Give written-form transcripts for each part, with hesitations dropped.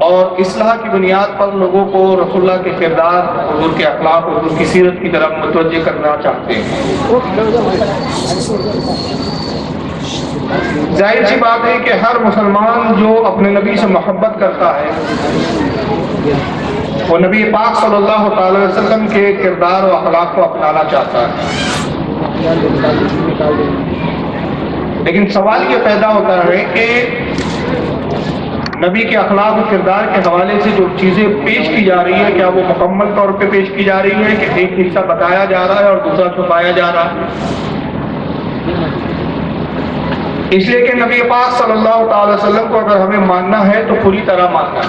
اور اصلاح کی بنیاد پر لوگوں کو رسول اللہ کے کردار، حضور کے اخلاق، حضور کی سیرت کی طرف متوجہ کرنا چاہتے ہیں۔ ظاہر سی بات ہے کہ ہر مسلمان جو اپنے نبی سے محبت کرتا ہے وہ نبی پاک صلی اللہ تعالی وسلم کے کردار و اخلاق کو اپنانا چاہتا ہے، لیکن سوال یہ پیدا ہوتا ہے کہ نبی کے اخلاق و کردار کے حوالے سے جو چیزیں پیش کی جا رہی ہے کیا وہ مکمل طور پہ پیش کی جا رہی ہے کہ ایک حصہ بتایا جا رہا ہے اور دوسرا چھپایا جا رہا ہے؟ اس لیے کہ نبی پاک صلی اللہ تعالی وسلم کو اگر ہمیں ماننا ہے تو پوری طرح ماننا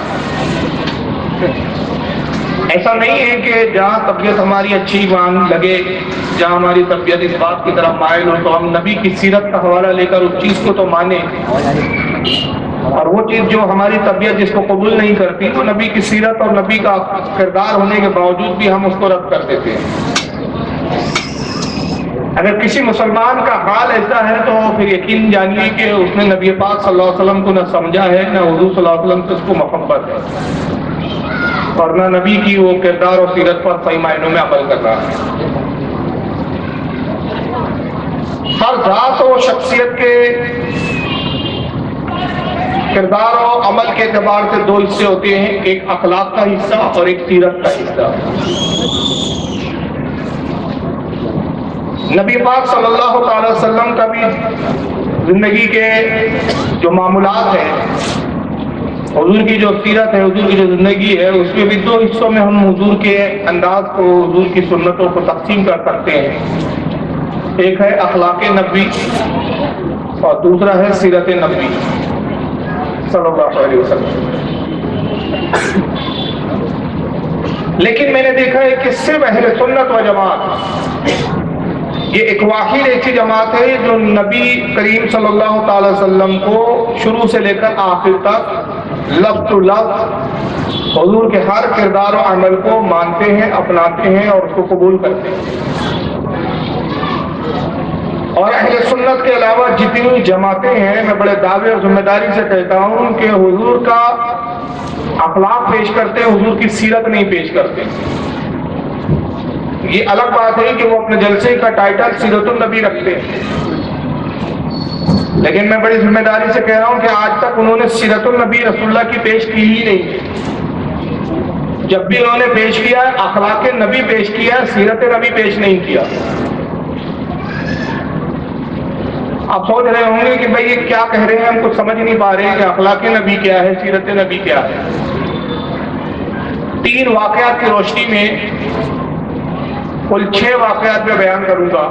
ہے۔ ایسا نہیں ہے کہ جہاں طبیعت ہماری اچھی مان لگے، جہاں ہماری طبیعت اس بات کی طرف مائل ہو تو ہم نبی کی سیرت کا حوالہ لے کر اس چیز کو تو مانیں، اور وہ چیز جو ہماری طبیعت جس کو قبول نہیں کرتی تو نبی کی سیرت اور نبی کا کردار ہونے کے باوجود بھی ہم اس کو رد کر دیتے ہیں۔ اگر کسی مسلمان کا حال ایسا ہے تو پھر یقین جانیے کہ اس نے نبی پاک صلی اللہ علیہ وسلم کو نہ سمجھا ہے، نہ حضور صلی اللہ علیہ وسلم سے اس کو محبت ہے، اور نہ نبی کی وہ کردار اور سیرت پر صحیح معنوں میں عمل کر رہا ہے۔ ہر ذات و شخصیت کے کردار و عمل کے اعتبار سے دو حصے ہوتے ہیں، ایک اخلاق کا حصہ اور ایک سیرت کا حصہ۔ نبی پاک صلی اللہ تعالی وسلم کا بھی زندگی کے جو معمولات ہیں، حضور کی جو سیرت ہے، حضور کی جو زندگی ہے، اس میں بھی دو حصوں میں ہم حضور کے انداز کو، حضور کی سنتوں کو تقسیم کر سکتے ہیں۔ ایک ہے اخلاق نبوی اور دوسرا ہے سیرت نبوی صلی اللہ علیہ وسلم۔ لیکن میں نے دیکھا ہے کہ صرف اہل سنت و جماعت یہ ایک واحد ایسی جماعت ہے جو نبی کریم صلی اللہ تعالی وسلم کو شروع سے لے کر آخر تک لفظ تو لفظ حضور کے ہر کردار و عمل کو مانتے ہیں، اپناتے ہیں اور اس کو قبول کرتے ہیں۔ اور اہل سنت کے علاوہ جتنی جماعتیں ہیں، میں بڑے دعوے اور ذمہ داری سے کہتا ہوں کہ حضور کا اخلاق پیش کرتے ہیں، حضور کی سیرت نہیں پیش کرتے۔ یہ الگ بات ہے کہ وہ اپنے جلسے کا ٹائٹل سیرت النبی رکھتے ہیں، لیکن میں بڑی ذمہ داری سے کہہ رہا ہوں کہ آج تک انہوں نے سیرت النبی رسول اللہ کی پیش کی ہی نہیں۔ جب بھی انہوں نے پیش کیا ہے اخلاق نبی پیش کیا ہے، سیرت نبی پیش نہیں کیا۔ آپ سوچ رہے ہوں گے کہ بھئی یہ کیا کہہ رہے ہیں، ہم کچھ سمجھ نہیں پا رہے ہیں کہ اخلاق نبی کیا ہے، سیرت نبی کیا ہے۔ 3 واقعات کی روشنی میں کل 6 واقعات میں بیان کروں گا،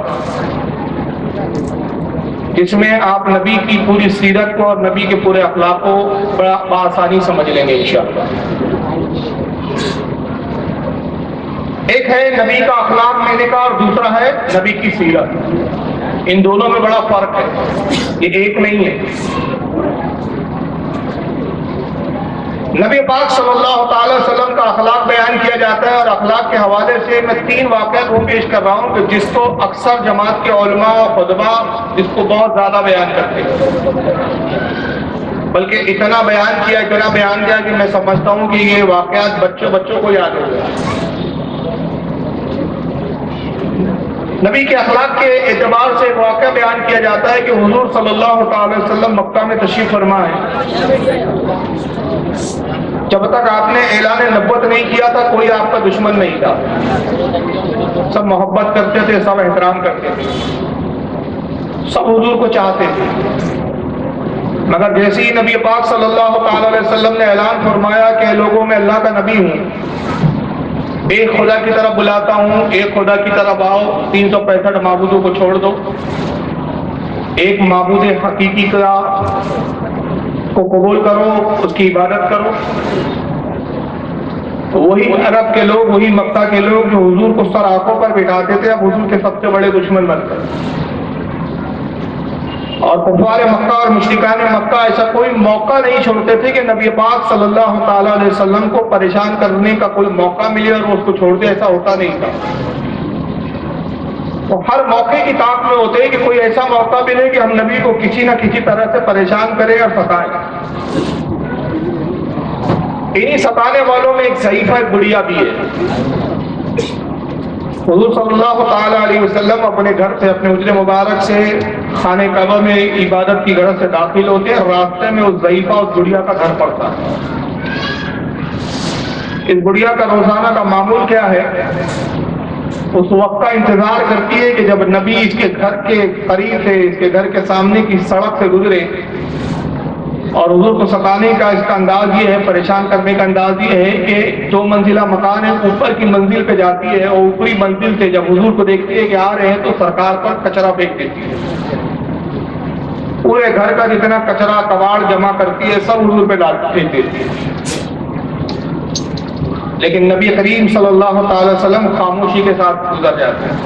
جس میں آپ نبی کی پوری سیرت کو اور نبی کے پورے اخلاق کو بڑا بآسانی سمجھ لیں گے انشاءاللہ۔ ایک ہے نبی کا اخلاق میں نے کہا، اور دوسرا ہے نبی کی سیرت۔ ان دونوں میں بڑا فرق ہے، یہ ایک نہیں ہے۔ نبی پاک صلی اللہ تعالی وسلم کا اخلاق بیان کیا جاتا ہے، اور اخلاق کے حوالے سے میں 3 واقعات وہ پیش کر رہا ہوں کہ جس کو اکثر جماعت کے علماء و خطبہ جس کو بہت زیادہ بیان کرتے ہیں، بلکہ اتنا بیان کیا کہ میں سمجھتا ہوں کہ یہ واقعات بچوں کو یاد ہو گیا۔ نبی کے اخلاق کے اعتبار سے ایک واقعہ بیان کیا جاتا ہے کہ حضور صلی اللہ تعالی وسلم مکہ میں تشریف فرما ہے۔ جب تک آپ نے اعلان نبوت نہیں کیا تھا کوئی آپ کا دشمن نہیں تھا، سب محبت کرتے تھے، سب احترام کرتے تھے، سب حضور کو چاہتے تھے۔ مگر جیسے ہی نبی پاک صلی اللہ تعالی علیہ وسلم نے اعلان فرمایا کہ لوگوں میں اللہ کا نبی ہوں، ایک خدا کی طرف بلاتا ہوں، ایک خدا کی طرف آؤ، 365 معبودوں کو چھوڑ دو، ایک معبود حقیقی کو قبول کرو، اس کی عبادت کرو، تو وہی عرب کے لوگ، وہی مکہ کے لوگ جو حضور کو سر آنکھوں پر بٹھاتے تھے، اب حضور کے سب سے بڑے دشمن بن گئے۔ اور کفار مکہ اور مشرکان مکہ ایسا کوئی موقع نہیں چھوڑتے تھے کہ نبی پاک صلی اللہ تعالی علیہ وسلم کو پریشان کرنے کا کوئی موقع ملے اور وہ اس کو چھوڑ دے، ایسا ہوتا نہیں تھا۔ تو ہر موقع کی طاق میں ہوتے ہیں کہ کوئی ایسا موقع ملے کہ ہم نبی کو کسی نہ کسی طرح سے پریشان کریں اور ستائیں۔ انہیں ستانے والوں میں ایک ضعیفہ ایک بڑھیا بھی ہے۔ حضور صلی اللہ تعالیٰ علیہ وسلم اپنے گھر سے، اپنے حجرے مبارک سے خانہ کعبہ میں عبادت کی غرض سے داخل ہوتے ہیں، راستے میں اس ضعیفہ اس بڑھیا کا گھر پڑتا ہے۔ اس بڑھیا کا روزانہ کا معمول کیا ہے؟ اس وقت کا انتظار کرتی ہے کہ جب نبی اس کے گھر کے قریب سے، اس کے گھر کے سامنے کی سڑک سے گزرے، اور حضور کو ستانے کا اس کا انداز یہ ہے، پریشان کرنے کا انداز یہ ہے کہ 2 منزلہ مکان ہے، اوپر کی منزل پہ جاتی ہے اور اوپری منزل سے جب حضور کو دیکھتی ہے کہ آ رہے ہیں تو سرکار پر کچرا پھینک دیتی ہے، پورے گھر کا جتنا کچرا کباڑ جمع کرتی ہے سب حضور پہ پھینک دیتی ہے۔ لیکن نبی کریم صلی اللہ تعالی وسلم خاموشی کے ساتھ گزر جاتے ہیں،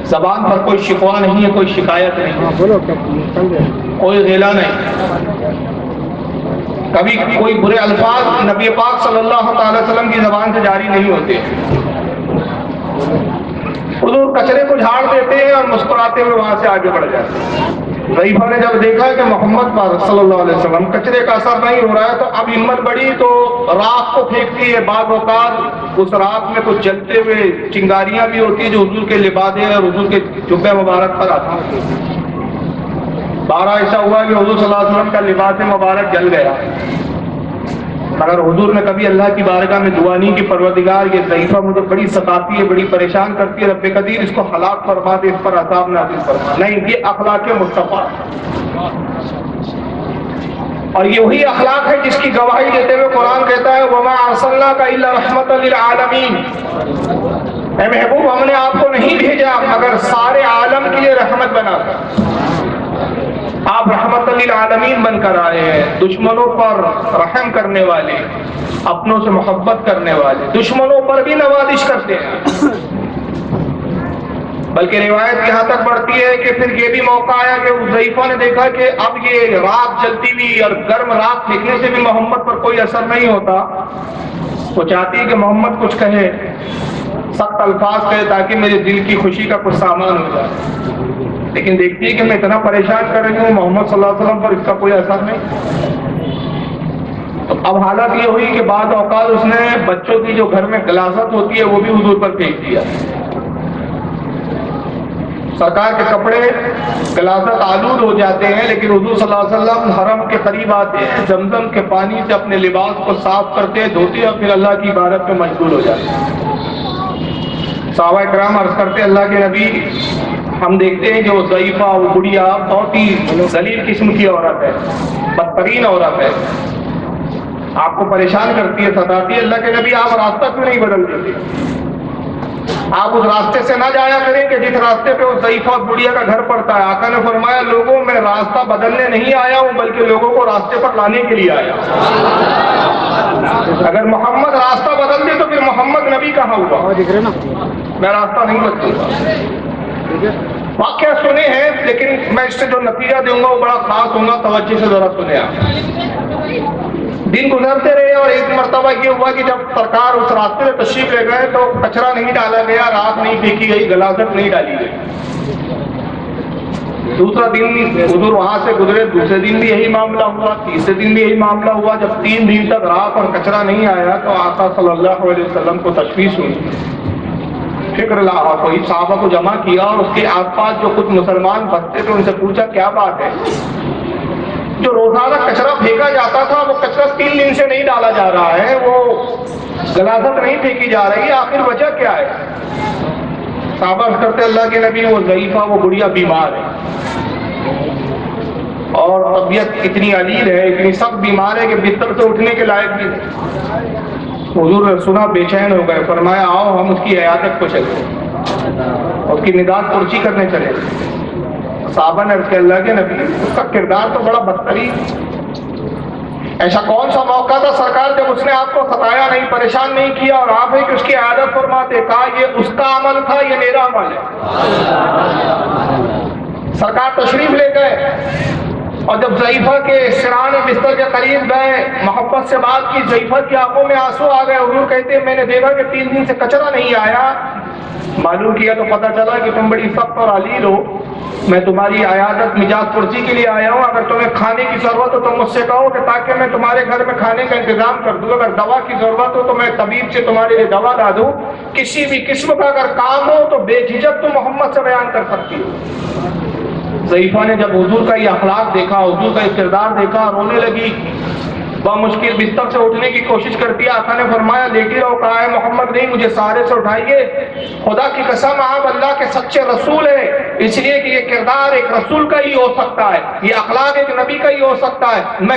زبان پر کوئی شکوہ نہیں ہے، کوئی شکایت نہیں، کوئی غیلہ نہیں، کبھی کوئی برے الفاظ نبی پاک صلی اللہ تعالی وسلم کی زبان سے جاری نہیں ہوتے۔ حضور کچرے کو جھاڑ دیتے ہیں اور مسکراتے ہوئے وہاں سے آگے بڑھ جاتے ہیں۔ ضعیفہ نے جب دیکھا کہ محمد پر صلی اللہ علیہ وسلم کچرے کا اثر نہیں ہو رہا ہے تو اب ہمت بڑھی تو راکھ کو پھینکتی ہے۔ بعض اوقات اس راکھ میں کچھ جلتے ہوئے چنگاریاں بھی ہوتی ہیں جو حضور کے لباس اور حضور کے جبے مبارک پر آتی ہیں۔ بارہ ایسا ہوا کہ حضور صلی اللہ علیہ وسلم کا لباس مبارک جل گیا، مگر حضور نے کبھی اللہ کی بارگاہ میں دعا نہیں کہ پروردگار یہ ضعیفہ مجھے بڑی ستاتی ہے، بڑی پریشان کرتی ہے، رب قدیر اس کو ہلاک فرما دے، اس پر عذاب نازل فرما۔ نہیں، یہ اخلاق مصطفیٰ، اور یہی اخلاق ہے جس کی گواہی دیتے ہوئے قرآن کہتا ہے وَمَا أَرْسَلْنَاكَ إِلَّا رَحْمَةً لِلْعَالَمِينَ، اے محبوب ہم نے آپ کو نہیں بھیجا مگر سارے عالم کے لیے رحمت بنا کر۔ آپ رحمت للعالمین بن کر آئے ہیں، دشمنوں پر رحم کرنے والے، اپنوں سے محبت کرنے والے، دشمنوں پر بھی نوازش کرتے ہیں۔ بلکہ روایت یہاں تک بڑھتی ہے کہ پھر یہ بھی موقع آیا کہ اس ضعیفہ نے دیکھا کہ اب یہ راکھ جلتی ہوئی اور گرم راکھ پھینکنے سے بھی محمد پر کوئی اثر نہیں ہوتا، وہ چاہتی ہے کہ محمد کچھ کہے، سخت الفاظ کہے تاکہ میرے دل کی خوشی کا کچھ سامان ہو جائے، لیکن دیکھتی ہے کہ میں اتنا پریشان کر رہی ہوں محمد صلی اللہ علیہ وسلم پر اس کا کوئی اثر نہیں۔ تو اب حالت یہ ہوئی کہ بعض اوقات اس نے بچوں کی جو گھر میں غلاظت ہوتی ہے وہ بھی حضور پر پھینک دیا۔ سرکار کے کپڑے غلاظت آلود ہو جاتے ہیں، لیکن حضور صلی اللہ علیہ وسلم حرم کے قریب آتے ہیں، زمزم کے پانی سے اپنے لباس کو صاف کرتے ہیں، دھوتے ہیں اور پھر اللہ کی عبادت میں مشغول ہو جاتے ہیں۔ صحابہ کرام عرض کرتے اللہ کے نبی، ہم دیکھتے ہیں کہ وہ ضعیفہ، وہ بڑھیا بہت ہی ذلیل قسم کی عورت ہے، بدترین عورت ہے، آپ کو پریشان کرتی ہے، ستاتی ہے۔ اللہ کے نبی آپ راستہ کیوں نہیں بدل دیتے؟ آپ اس راستے سے نہ جایا کریں کہ جس راستے پہ وہ ضعیفہ بڑھیا کا گھر پڑتا ہے۔ آقا نے فرمایا لوگوں میں راستہ بدلنے نہیں آیا ہوں بلکہ لوگوں کو راستے پر لانے کے لیے آیا۔ اگر محمد راستہ بدل دے تو پھر محمد نبی کہاں ہوا؟ میں راستہ نہیں بدلوں گا۔ واقعہ سنے ہیں لیکن میں اس سے جو نتیجہ دوں گا وہ بڑا خاص ہوگا، توجہ سے ذرا سنیں آپ۔ دن گزرتے رہے اور ایک مرتبہ یہ ہوا کہ جب سرکار اس راستے میں تشریف لے گئے تو کچرا نہیں ڈالا گیا، راکھ نہیں پھینکی گئی، غلاظت نہیں ڈالی گئی۔ دوسرا دن حضور وہاں سے گزرے، دوسرے دن بھی یہی معاملہ ہوا، تیسرے دن بھی یہی معاملہ ہوا۔ جب 3 دن تک راکھ اور کچرا نہیں آیا تو آقا صلی اللہ علیہ وسلم کو تشویش ہوئی، فکر لاحا، کوئی صحابہ کو جمع کیا اور اس کے آس پاس جو کچھ مسلمان بستے تھے ان سے پوچھا کیا بات ہے؟ جو روزانہ کچرا پھینکا جاتا تھا وہ کچرا 3 دن سے نہیں ڈالا جا رہا ہے، وہ غلاظت نہیں پھینکی جا رہی، آخر وجہ کیا ہے؟ صحابہ کرتے اللہ کے نبی وہ ضعیفہ، وہ بڑھیا بیمار ہے اور طبیعت اتنی علیل ہے، اتنی سخت بیمار ہے کہ بستر سے اٹھنے کے لائق بھی نہیں۔ حضور نے سنا، بے چین ہو گئے، فرمایا آؤ ہم اس کی عیادت کو چلے، اس کی نگاہ پرچی کرنے چلے۔ صحابہ نے کہ اللہ کے نبی اس کا کردار تو بڑا بدترین، ایسا کون سا موقع تھا سرکار جب اس نے آپ کو ستایا نہیں، پریشان نہیں کیا اور آپ ہی کہ اس کی عیادت فرماتے؟ کہا یہ اس کا عمل تھا، یہ میرا عمل ہے۔ سرکار تشریف لے گئے اور جب ضعیفہ کے سرانے بستر کے قریب گئے، محبت سے بات کی، ضعیفہ کی آنکھوں میں آنسو آ گئے۔ حضور کہتے ہیں میں نے دیکھا کہ 3 دن سے کچرا نہیں آیا، معلوم کیا تو پتہ چلا کہ تم بڑی سخت اور علیل ہو. میں تمہاری عیادت مجاز پرسی کے لیے آیا ہوں. اگر تمہیں کھانے کی ضرورت ہو تو مجھ سے کہو کہ تاکہ میں تمہارے گھر میں کھانے کا انتظام کر دوں. اگر دوا کی ضرورت ہو تو میں طبیب سے تمہارے لیے دوا لا دوں. کسی بھی قسم کا اگر کام ہو تو بے جھجک تم محمد سے بیان کر سکتی ہو. ضعیفہ نے جب حضور کا یہ اخلاق دیکھا, حضور کا یہ کردار دیکھا, رونے لگی. بمشکل بستر سے اٹھنے کی کوشش کرتی ہے. آقا نے فرمایا لیٹی رہو. کہا ہے محمد نہیں, مجھے سہارے سے اٹھائیے. خدا کی قسم آپ اللہ کے سچے رسول ہیں, اس لیے کہ یہ کردار ایک رسول کا ہی ہو سکتا ہے, یہ اخلاق ایک نبی کا ہی ہو سکتا ہے. میں